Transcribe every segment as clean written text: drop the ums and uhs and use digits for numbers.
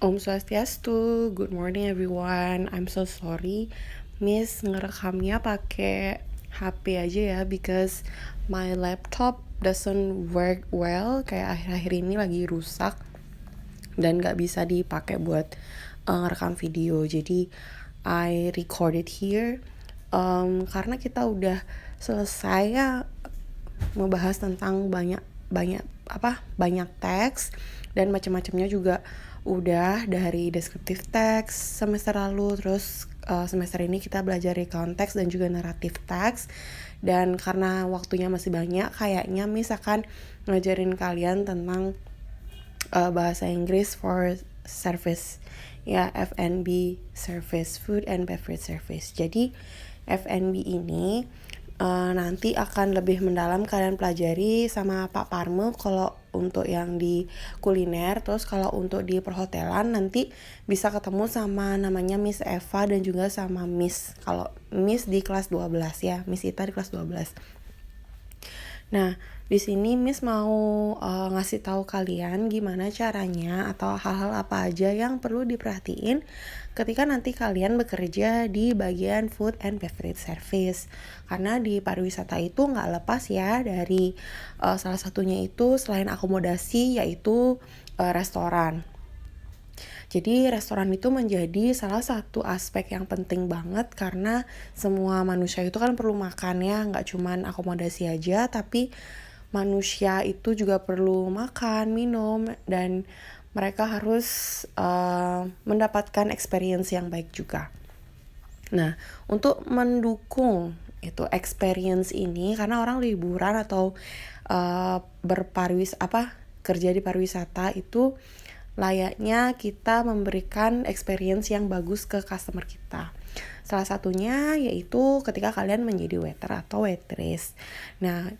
Om Swastiastu, good morning everyone. I'm so sorry, Miss ngerekamnya pakai HP aja ya, because my laptop doesn't work well. Kayak akhir-akhir ini lagi rusak dan nggak bisa dipakai buat ngerekam video. Jadi I record it here. Karena kita udah selesai ya membahas tentang banyak teks dan macam-macamnya juga udah dari deskriptif teks semester lalu, terus semester ini kita belajar recount teks dan juga naratif teks. Dan karena waktunya masih banyak, kayaknya Miss akan ngajarin kalian tentang bahasa Inggris for service ya, F&B service, food and beverage service. Jadi F&B ini nanti akan lebih mendalam kalian pelajari sama Pak Parme kalau untuk yang di kuliner. Terus kalau untuk di perhotelan nanti bisa ketemu sama namanya Miss Eva dan juga sama Miss. Kalau Miss di kelas 12 ya, Miss Ita di kelas 12. Nah, di sini Miss mau ngasih tahu kalian gimana caranya atau hal-hal apa aja yang perlu diperhatiin ketika nanti kalian bekerja di bagian food and beverage service. Karena di pariwisata itu nggak lepas ya dari salah satunya itu selain akomodasi yaitu restoran. Jadi restoran itu menjadi salah satu aspek yang penting banget karena semua manusia itu kan perlu makan ya, nggak cuman akomodasi aja, tapi manusia itu juga perlu makan, minum, dan mereka harus mendapatkan experience yang baik juga. Nah, untuk mendukung itu experience ini, karena orang liburan atau kerja di pariwisata itu layaknya kita memberikan experience yang bagus ke customer kita. Salah satunya yaitu ketika kalian menjadi waiter atau waitress. Nah,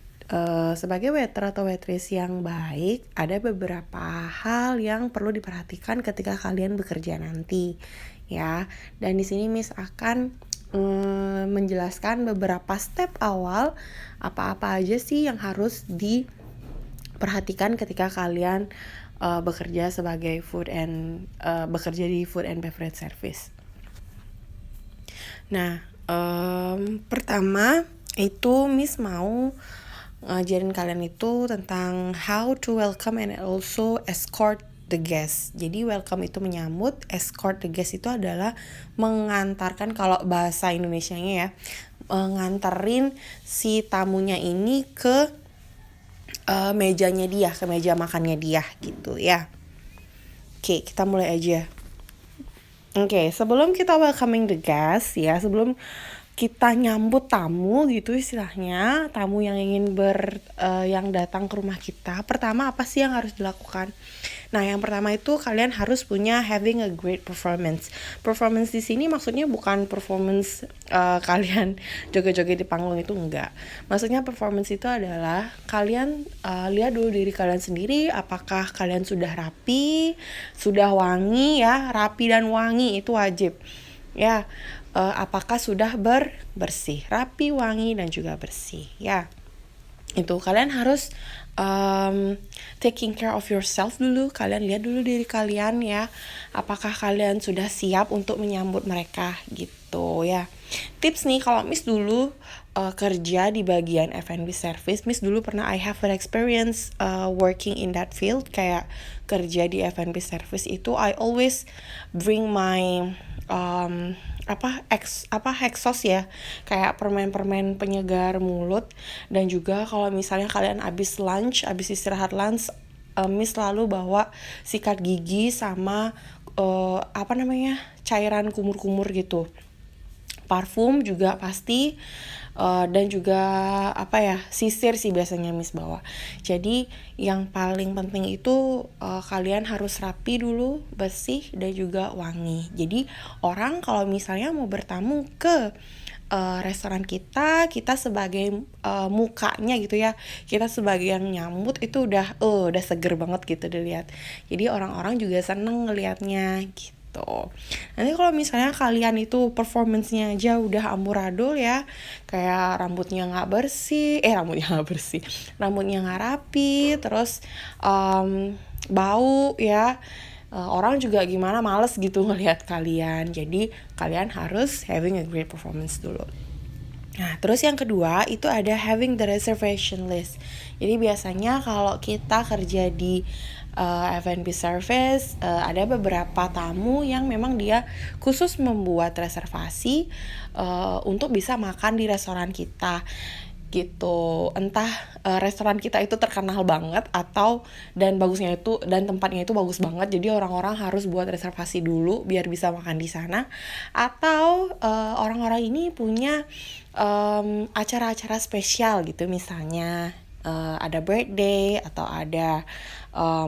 sebagai waiter atau waitress yang baik, ada beberapa hal yang perlu diperhatikan ketika kalian bekerja nanti, ya. Dan di sini Miss akan menjelaskan beberapa step awal apa-apa aja sih yang harus diperhatikan ketika kalian bekerja di food and beverage service. Nah, pertama itu Miss mau ngajarin kalian itu tentang how to welcome and also escort the guest. Jadi welcome itu menyambut, escort the guest itu adalah mengantarkan, kalau bahasa Indonesianya ya, nganterin si tamunya ini ke mejanya dia, ke meja makannya dia gitu ya. Oke, kita mulai aja. Oke, sebelum kita welcoming the guest ya, sebelum kita nyambut tamu gitu istilahnya, tamu yang ingin yang datang ke rumah kita, pertama apa sih yang harus dilakukan? Nah, yang pertama itu kalian harus punya having a great performance. Performance di sini maksudnya bukan performance kalian joget-joget di panggung, itu enggak. Maksudnya performance itu adalah kalian lihat dulu diri kalian sendiri, apakah kalian sudah rapi, sudah wangi ya, rapi dan wangi itu wajib. Ya, apakah sudah bersih, rapi, wangi dan juga bersih ya. Itu kalian harus taking care of yourself dulu. Kalian lihat dulu diri kalian ya, apakah kalian sudah siap untuk menyambut mereka gitu ya. Tips nih, kalau Miss dulu kerja di bagian F&B service, Miss dulu pernah I have an experience working in that field, kayak kerja di F&B service itu I always bring my exhaust ya, kayak permen-permen penyegar mulut. Dan juga kalau misalnya kalian abis istirahat lunch, Miss selalu bawa sikat gigi sama cairan kumur-kumur gitu, parfum juga pasti, dan juga sisir sih biasanya Miss bawa. Jadi yang paling penting itu kalian harus rapi dulu, bersih dan juga wangi. Jadi orang kalau misalnya mau bertamu ke restoran kita sebagai mukanya gitu ya, kita sebagai yang nyambut itu udah seger banget gitu dilihat. Jadi orang-orang juga seneng ngelihatnya gitu. Nanti kalau misalnya kalian itu performance-nya aja udah amburadul ya, kayak rambutnya nggak bersih, rambutnya nggak rapi, terus bau ya, orang juga gimana males gitu ngelihat kalian. Jadi kalian harus having a great performance dulu. Nah, terus yang kedua itu ada having the reservation list. Jadi biasanya kalau kita kerja di F&B service, ada beberapa tamu yang memang dia khusus membuat reservasi untuk bisa makan di restoran kita gitu. Entah restoran kita itu terkenal banget atau dan tempatnya itu bagus banget, jadi orang-orang harus buat reservasi dulu biar bisa makan di sana. Atau orang-orang ini punya acara-acara spesial gitu, misalnya ada birthday atau ada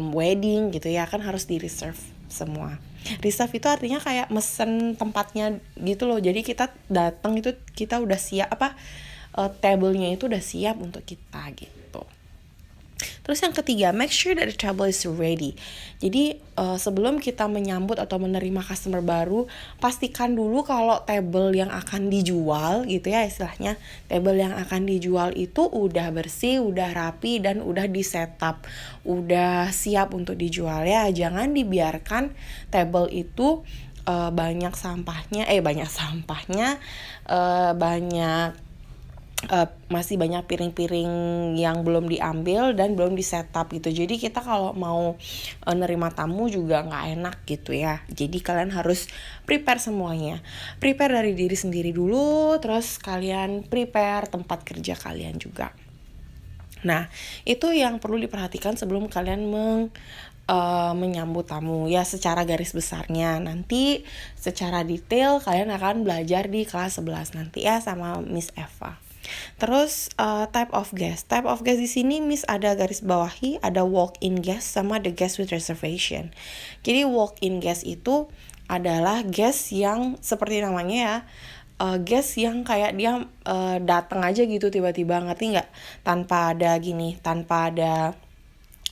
wedding gitu ya, kan harus di reserve semua. Reserve itu artinya kayak mesen tempatnya gitu loh. Jadi kita datang itu kita udah siap table-nya itu udah siap untuk kita gitu. Terus yang ketiga, make sure that the table is ready. Jadi sebelum kita menyambut atau menerima customer baru, pastikan dulu kalau table yang akan dijual gitu ya, istilahnya table yang akan dijual itu udah bersih, udah rapi, dan udah di setup, udah siap untuk dijual ya. Jangan dibiarkan table itu banyak sampahnya, masih banyak piring-piring yang belum diambil dan belum disetup gitu. Jadi kita kalau mau nerima tamu juga nggak enak gitu ya. Jadi kalian harus prepare semuanya. Prepare dari diri sendiri dulu, terus kalian prepare tempat kerja kalian juga. Nah, itu yang perlu diperhatikan sebelum kalian menyambut tamu ya, secara garis besarnya. Nanti secara detail kalian akan belajar di kelas 11 nanti ya sama Miss Eva. Terus type of guest di sini Miss ada garis bawahi, ada walk-in guest sama the guest with reservation. Jadi walk-in guest itu adalah guest yang seperti namanya ya, guest yang kayak dia datang aja gitu tiba-tiba, ngerti nggak? Tanpa ada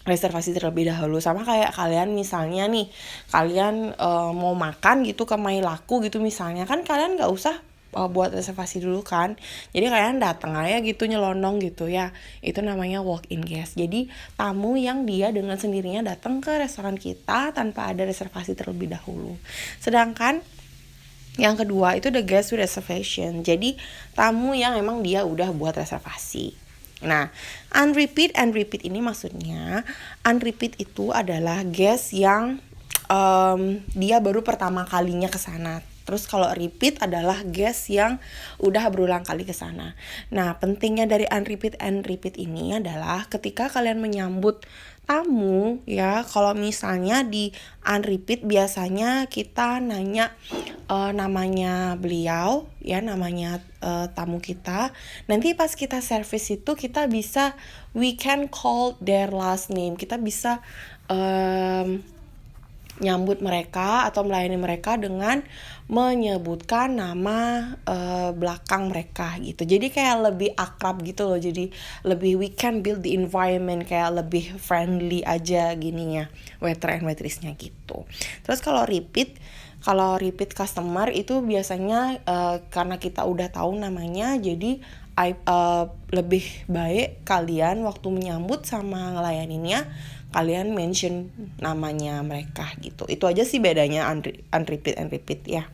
reservasi terlebih dahulu. Sama kayak kalian misalnya nih, kalian mau makan gitu ke Mailaku gitu misalnya, kan kalian nggak usah buat reservasi dulu kan. Jadi kalian datang aja gitu nyelonong gitu ya. Itu namanya walk-in guest. Jadi tamu yang dia dengan sendirinya datang ke restoran kita tanpa ada reservasi terlebih dahulu. Sedangkan yang kedua itu the guest with reservation. Jadi tamu yang emang dia udah buat reservasi. Nah, unrepeat ini maksudnya unrepeat itu adalah guest yang dia baru pertama kalinya ke sana. Terus kalau repeat adalah guest yang udah berulang kali ke sana. Nah, pentingnya dari unrepeat ini adalah ketika kalian menyambut tamu ya, kalau misalnya di unrepeat biasanya kita nanya namanya beliau ya, namanya tamu kita. Nanti pas kita service itu kita bisa we can call their last name. Kita bisa nyambut mereka atau melayani mereka dengan menyebutkan nama belakang mereka gitu. Jadi kayak lebih akrab gitu loh. Jadi lebih we can build the environment, kayak lebih friendly aja gininya waiter and waitressnya gitu. Terus kalau repeat customer itu biasanya karena kita udah tahu namanya, jadi lebih baik kalian waktu menyambut sama ngelayaninnya kalian mention namanya mereka gitu. Itu aja sih bedanya unrepeat and repeat ya.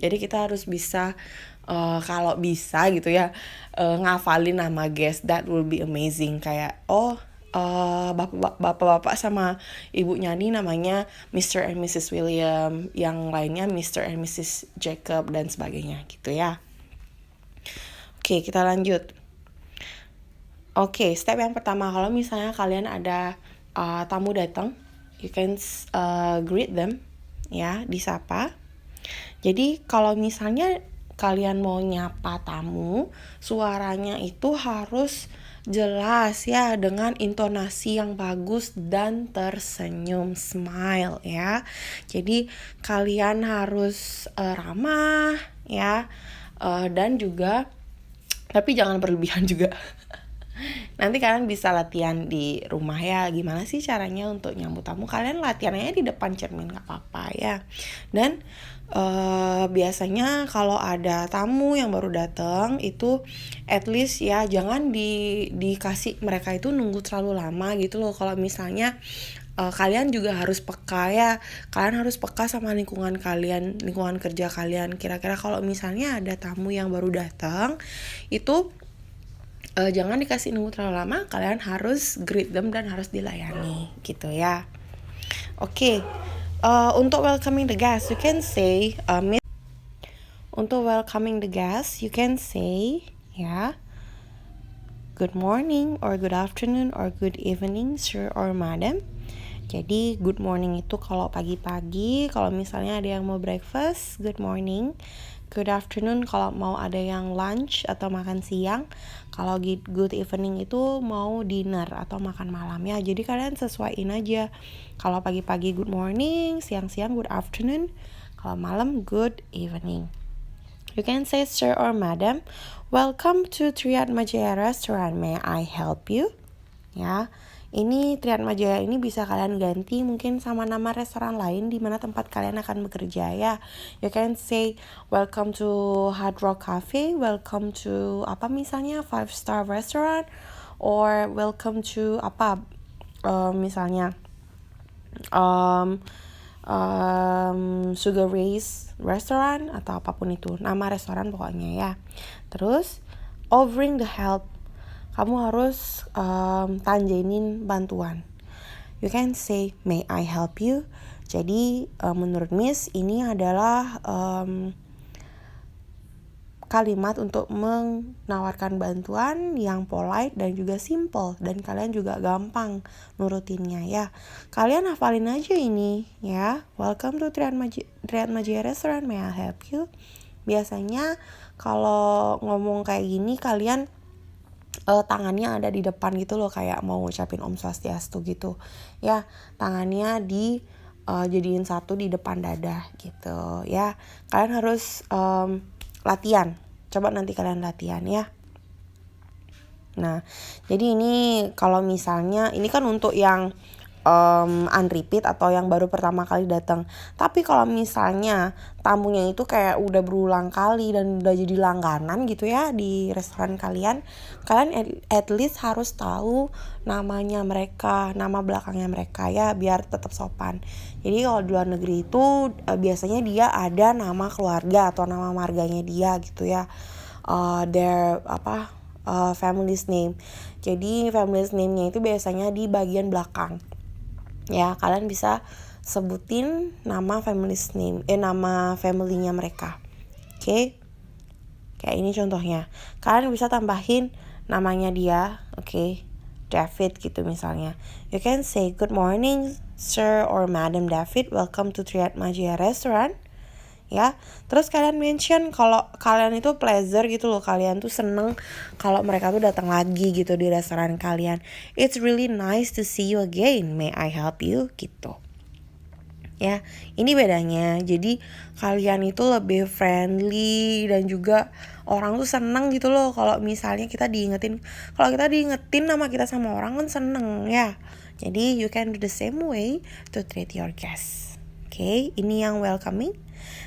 Jadi kita harus bisa kalau bisa gitu ya ngafalin nama guest, that will be amazing. Kayak bapak-bapak sama ibu nyanyi namanya Mr. and Mrs. William, yang lainnya Mr. and Mrs. Jacob dan sebagainya gitu ya. Oke, kita lanjut. Oke, step yang pertama, kalau misalnya kalian ada tamu datang, you can greet them ya, disapa. Jadi kalau misalnya kalian mau nyapa tamu, suaranya itu harus jelas ya, dengan intonasi yang bagus dan tersenyum, smile ya. Jadi kalian harus ramah ya, dan juga tapi jangan berlebihan juga. Nanti kalian bisa latihan di rumah ya, gimana sih caranya untuk nyambut tamu. Kalian latihannya di depan cermin, gak apa-apa ya. Dan biasanya kalau ada tamu yang baru datang itu at least ya jangan dikasih mereka itu nunggu terlalu lama gitu loh. Kalau misalnya kalian juga harus peka ya. Kalian harus peka sama lingkungan kalian, lingkungan kerja kalian. Kira-kira kalau misalnya ada tamu yang baru datang, itu jangan dikasih nunggu terlalu lama. Kalian harus greet them dan harus dilayani gitu ya. Oke. Untuk welcoming the guest, you can say untuk welcoming the guest, you can say ya, good morning or good afternoon or good evening, sir or madam. Jadi good morning itu kalau pagi-pagi, kalau misalnya ada yang mau breakfast, good morning. Good afternoon kalau mau ada yang lunch atau makan siang. Kalau good evening itu mau dinner atau makan malam ya. Jadi kalian sesuaiin aja. Kalau pagi-pagi good morning, siang-siang good afternoon, kalau malam good evening. You can say sir or madam, welcome to Triatmajaya Restaurant, may I help you? Ya, ini Triatmajaya ini bisa kalian ganti mungkin sama nama restoran lain di mana tempat kalian akan bekerja ya. You can say welcome to Hard Rock Cafe, welcome to apa misalnya 5-star restaurant, or welcome to apa misalnya Sugar Race Restaurant atau apapun itu, nama restoran pokoknya ya. Terus offering the help, kamu harus tanjainin bantuan. You can say may I help you. Jadi menurut Miss ini adalah kalimat untuk menawarkan bantuan yang polite dan juga simple, dan kalian juga gampang nurutinnya ya. Kalian hafalin aja ini ya. Welcome to Triatmajaya Restaurant, may I help you? Biasanya kalau ngomong kayak gini kalian tangannya ada di depan gitu loh, kayak mau ngucapin Om Swastiastu gitu ya. Tangannya di jadiin satu di depan dada gitu ya. Kalian harus latihan. Coba nanti kalian latihan ya. Nah, jadi ini kalau misalnya ini kan untuk yang unrepeat atau yang baru pertama kali datang. Tapi kalau misalnya tamunya itu kayak udah berulang kali dan udah jadi langganan gitu ya di restoran kalian, kalian at least harus tahu namanya mereka, nama belakangnya mereka ya, biar tetap sopan. Jadi kalau di luar negeri itu biasanya dia ada nama keluarga atau nama marganya dia gitu ya. Their family's name. Jadi family's name-nya itu biasanya di bagian belakang. Ya, kalian bisa sebutin nama family's name, nama familynya mereka. Oke. Kayak ini contohnya. Kalian bisa tambahin namanya dia, oke. David gitu misalnya. You can say good morning, sir or madam David. Welcome to Triatmajaya Restaurant. Ya, terus kalian mention kalau kalian itu pleasure gitu loh, kalian tuh seneng kalau mereka tuh datang lagi gitu di restoran kalian. It's really nice to see you again, may I help you gitu. Ya, ini bedanya. Jadi kalian itu lebih friendly dan juga orang tuh seneng gitu loh kalau misalnya kita diingetin. Kalau kita diingetin nama kita sama orang kan seneng ya. Jadi you can do the same way to treat your guests. Oke, ini yang welcoming.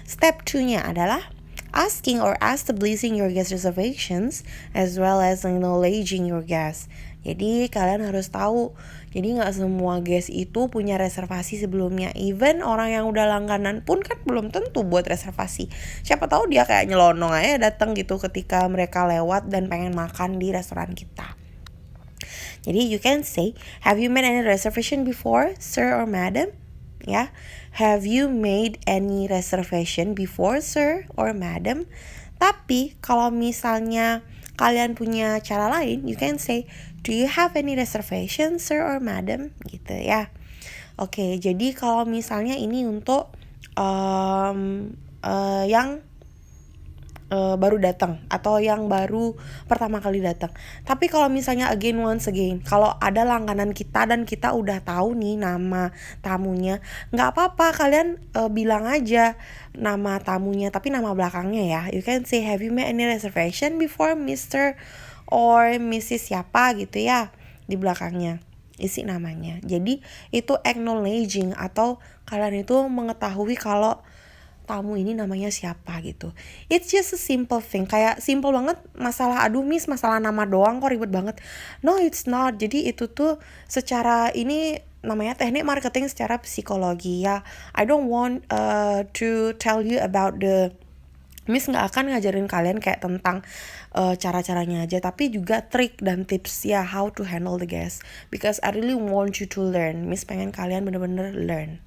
Step 2-nya adalah asking or establishing your guest reservations as well as acknowledging your guests. Jadi kalian harus tahu, jadi gak semua guest itu punya reservasi sebelumnya. Even orang yang udah langganan pun kan belum tentu buat reservasi. Siapa tahu dia kayak nyelonong aja datang gitu ketika mereka lewat dan pengen makan di restoran kita. Jadi you can say, have you made any reservation before, sir or madam? Ya, have you made any reservation before, sir or madam? Tapi kalau misalnya kalian punya cara lain, you can say, do you have any reservation, sir or madam? Gitu ya. Oke, jadi kalau misalnya ini untuk yang baru datang atau yang baru pertama kali datang. Tapi kalau misalnya once again, kalau ada langganan kita dan kita udah tahu nih nama tamunya, nggak apa-apa kalian bilang aja nama tamunya tapi nama belakangnya ya. You can say, have you made any reservation before, Mr. or Mrs. siapa gitu ya, di belakangnya isi namanya. Jadi itu acknowledging atau kalian itu mengetahui kalau tamu ini namanya siapa gitu. It's just a simple thing. Kayak simple banget, masalah aduh miss, masalah nama doang kok ribet banget. No, it's not. Jadi itu tuh secara ini namanya teknik marketing secara psikologi ya. I don't want to tell you about Miss nggak akan ngajarin kalian kayak tentang cara-caranya aja, tapi juga trik dan tips ya how to handle the guest, because I really want you to learn. Miss pengen kalian bener-bener learn.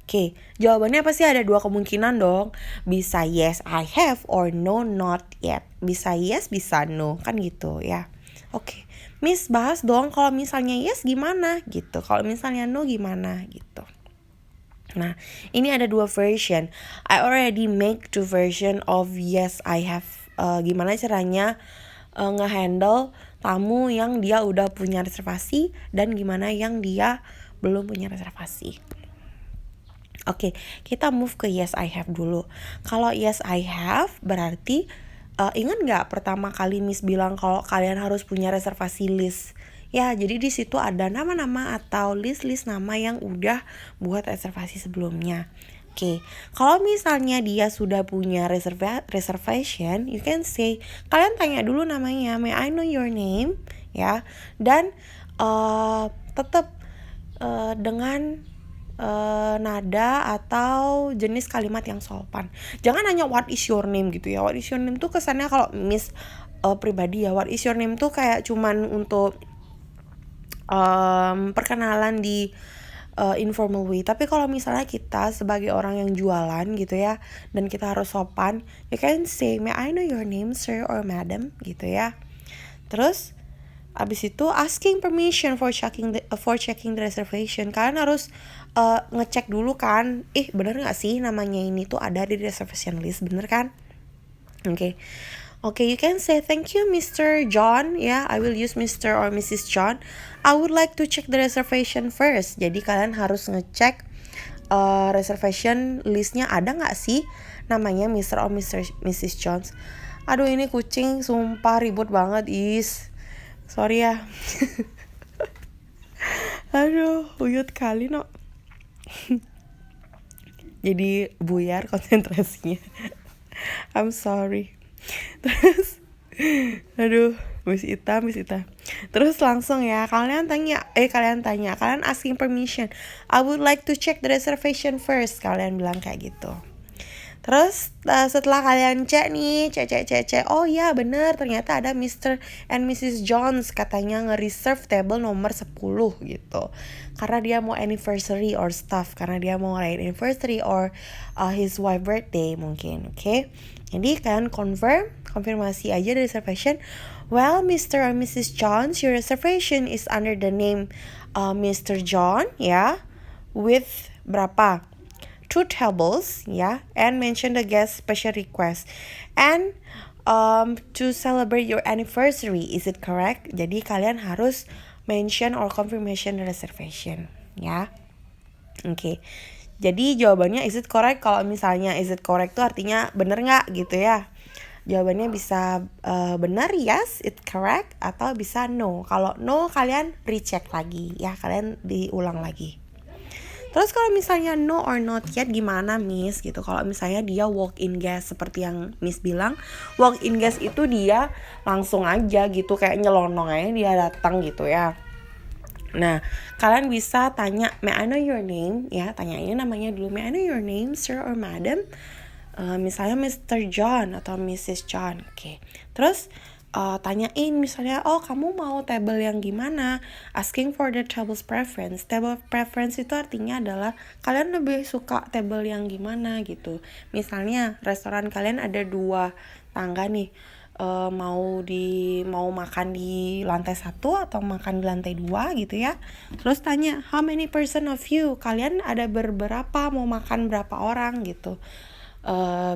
Oke, jawabannya pasti ada dua kemungkinan dong. Bisa yes I have or no not yet. Bisa yes, bisa no, kan gitu ya. Oke, Miss bahas dong kalau misalnya yes gimana gitu. Kalau misalnya no gimana gitu. Nah, ini ada dua version. I already make two version of yes I have. Gimana caranya ngehandle tamu yang dia udah punya reservasi dan gimana yang dia belum punya reservasi. Oke, kita move ke yes I have dulu. Kalau yes I have berarti ingat nggak pertama kali Miss bilang kalau kalian harus punya reservasi list? Ya, jadi di situ ada nama-nama atau list-list nama yang udah buat reservasi sebelumnya. Oke, kalau misalnya dia sudah punya reservation, you can say, kalian tanya dulu namanya, may I know your name? Ya, dan tetap dengan nada atau jenis kalimat yang sopan. Jangan hanya what is your name gitu ya. What is your name tuh kesannya kalau Miss pribadi ya, what is your name tuh kayak cuman untuk perkenalan di informal way. Tapi kalau misalnya kita sebagai orang yang jualan gitu ya, dan kita harus sopan, you can say may I know your name sir or madam gitu ya. Terus abis itu asking permission for checking the reservation. Kalian harus ngecek dulu kan, bener nggak sih namanya ini tuh ada di reservation list, bener kan? Okay, you can say thank you Mr. John. I will use Mr. or Mrs. John. I would like to check the reservation first. Jadi kalian harus ngecek reservation listnya ada nggak sih namanya Mr. or Mrs. Jones. Aduh, ini kucing sumpah ribut banget sorry ya. Aduh, uyut kali no. Jadi buyar konsentrasinya. I'm sorry. Terus aduh, Miss Ita. Terus langsung ya, kalian asking permission. I would like to check the reservation first. Kalian bilang kayak gitu. Terus setelah kalian cek nih, cek, oh ya bener, ternyata ada Mr. and Mrs. Jones katanya nge-reserve table nomor 10 gitu. Karena dia mau anniversary or stuff, karena dia mau ngerayain anniversary or his wife birthday mungkin, okay? Jadi kalian konfirmasi aja the reservation. Well, Mr. or Mrs. Jones, your reservation is under the name Mr. John, ya, with berapa? 2 tables, and mention the guest special request. And to celebrate your anniversary, is it correct? Jadi kalian harus mention or confirmation the reservation, ya. Oke. Jadi jawabannya is it correct? Kalau misalnya is it correct itu artinya bener nggak gitu ya. Jawabannya bisa benar, yes, it's correct, atau bisa no. Kalau no, kalian recheck lagi, ya, kalian diulang lagi. Terus kalau misalnya no or not yet gimana Miss gitu. Kalau misalnya dia walk-in guest seperti yang Miss bilang, walk-in guest itu dia langsung aja gitu, kayak nyelonong aja dia datang gitu ya. Nah, kalian bisa tanya may I know your name, ya, tanyain namanya dulu, may I know your name sir or madam. Misalnya Mr. John atau Mrs. John. Oke. Terus tanyain misalnya, oh kamu mau table yang gimana, asking for the table's preference. Table preference itu artinya adalah kalian lebih suka table yang gimana gitu. Misalnya restoran kalian ada 2 tangga nih, mau makan di lantai 1 atau makan di lantai 2 gitu ya. Terus tanya, how many person of you, kalian ada berapa, mau makan berapa orang gitu.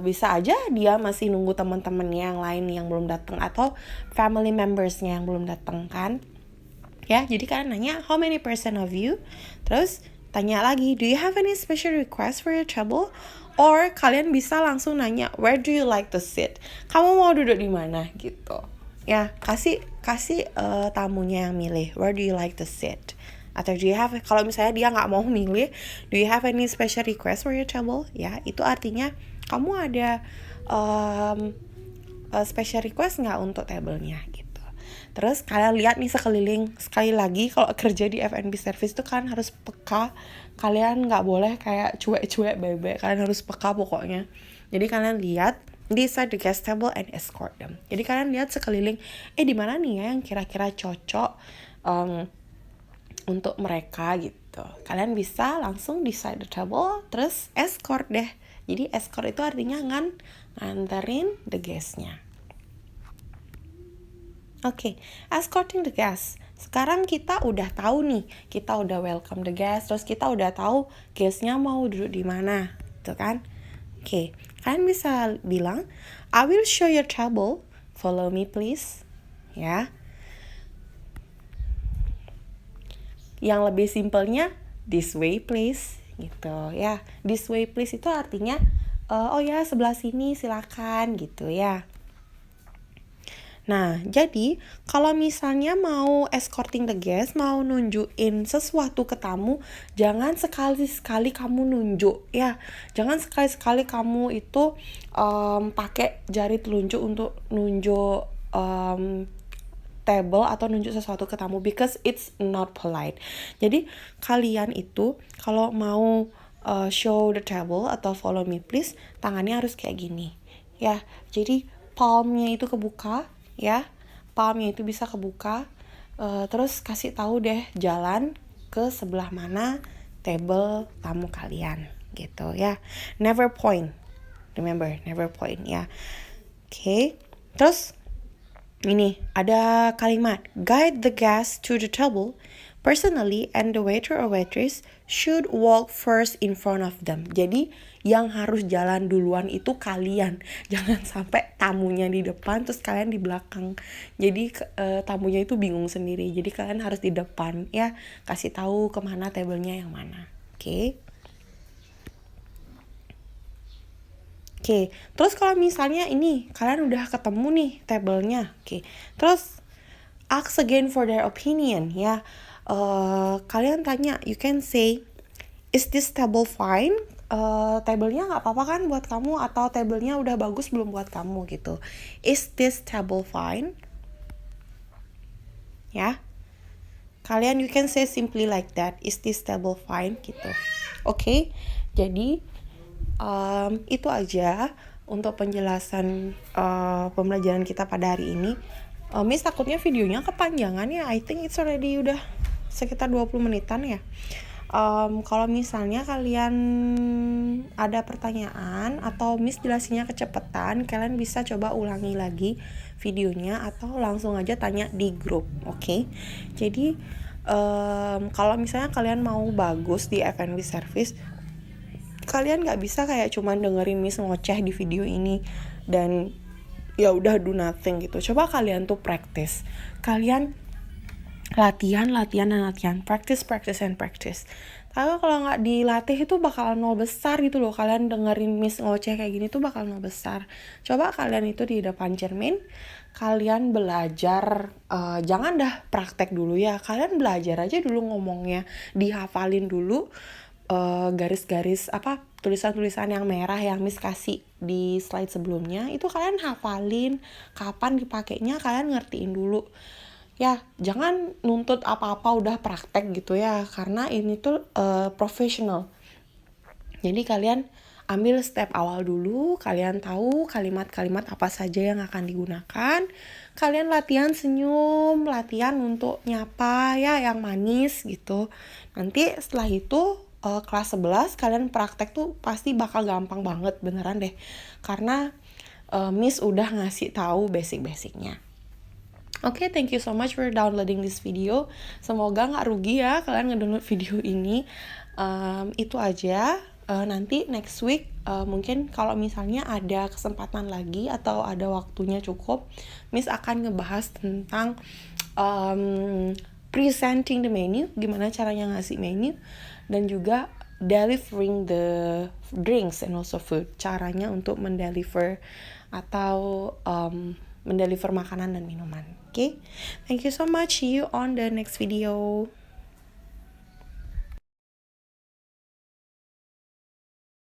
Bisa aja dia masih nunggu teman-temannya yang lain yang belum datang atau family membersnya yang belum datang kan, ya. Jadi kalian nanya how many person of you, terus tanya lagi do you have any special request for your table, or kalian bisa langsung nanya where do you like to sit, kamu mau duduk di mana gitu ya. Kasih tamunya yang milih where do you like to sit. Atau do you have, kalau misalnya dia nggak mau milih, do you have any special request for your table, ya, itu artinya kamu ada special request nggak untuk tablenya gitu. Terus kalian lihat nih sekeliling. Sekali lagi kalau kerja di F&B service tuh kalian harus peka. Kalian nggak boleh kayak cuek-cuek bebek. Kalian harus peka pokoknya. Jadi kalian lihat, decide the guest table and escort them. Jadi kalian lihat sekeliling, di mana nih ya yang kira-kira cocok untuk mereka gitu. Kalian bisa langsung decide the table, terus escort deh. Jadi escort itu artinya nganterin the guest-nya. Oke, escorting the guest. Sekarang kita udah tahu nih, kita udah welcome the guest, terus kita udah tahu guestnya mau duduk di mana, gitu kan? Oke, kalian bisa bilang, I will show your table, follow me please, ya. Yang lebih simpelnya, this way please, gitu ya. This way please itu artinya, oh ya sebelah sini silakan, gitu ya. Nah, jadi kalau misalnya mau escorting the guest, mau nunjukin sesuatu ke tamu, jangan sekali-sekali kamu nunjuk ya. Jangan sekali-sekali kamu itu pakai jari telunjuk untuk nunjuk table atau nunjuk sesuatu ke tamu, because it's not polite. Jadi kalian itu kalau mau show the table atau follow me please, tangannya harus kayak gini ya. Jadi palmnya itu kebuka ya, palmnya itu bisa kebuka, terus kasih tahu deh jalan ke sebelah mana table tamu kalian gitu ya. Never point, remember, never point ya. Oke. Terus ini ada kalimat, guide the guest to the table personally and the waiter or waitress should walk first in front of them. Jadi yang harus jalan duluan itu kalian. Jangan sampai tamunya di depan terus kalian di belakang. Jadi tamunya itu bingung sendiri. Jadi kalian harus di depan ya, kasih tahu kemana tablenya yang mana. Oke. Oke, terus kalau misalnya ini kalian udah ketemu nih tablenya, oke, terus ask again for their opinion ya. Kalian tanya, you can say, is this table fine? Tablenya nggak apa-apa kan buat kamu, atau tablenya udah bagus belum buat kamu gitu. Is this table fine? Ya, kalian you can say simply like that, is this table fine gitu. Oke, jadi itu aja untuk penjelasan pembelajaran kita pada hari ini. Miss takutnya videonya kepanjangan ya. I think it's already udah sekitar 20 menitan ya. Kalau misalnya kalian ada pertanyaan atau Miss jelasinnya kecepatan, kalian bisa coba ulangi lagi videonya atau langsung aja tanya di grup, oke? Jadi kalau misalnya kalian mau bagus di F&B service, kalian nggak bisa kayak cuman dengerin Miss ngoceh di video ini dan ya udah do nothing gitu. Coba kalian tuh practice, kalian latihan, practice and practice. Tapi kalau nggak dilatih itu bakal nol besar gitu loh. Kalian dengerin Miss ngoceh kayak gini tuh bakal nol besar. Coba kalian itu di depan cermin, kalian belajar, jangan dah praktek dulu ya. Kalian belajar aja dulu ngomongnya, dihafalin dulu garis-garis tulisan-tulisan yang merah yang Miss kasih di slide sebelumnya. Itu kalian hafalin, kapan dipakainya kalian ngertiin dulu. Ya, jangan nuntut apa-apa udah praktek gitu ya, karena ini tuh professional. Jadi kalian ambil step awal dulu, kalian tahu kalimat-kalimat apa saja yang akan digunakan. Kalian latihan senyum, latihan untuk nyapa ya yang manis gitu. Nanti setelah itu kelas 11 kalian praktek tuh pasti bakal gampang banget, beneran deh. Karena Miss udah ngasih tahu basic-basicnya. Oke, thank you so much for downloading this video. Semoga gak rugi ya kalian ngedownload video ini. Itu aja. Nanti next week mungkin kalau misalnya ada kesempatan lagi atau ada waktunya cukup, Miss akan ngebahas tentang presenting the menu, gimana caranya ngasih menu, dan juga delivering the drinks and also food, caranya untuk mendeliver atau mendeliver makanan dan minuman. Okay, thank you so much. See you on the next video.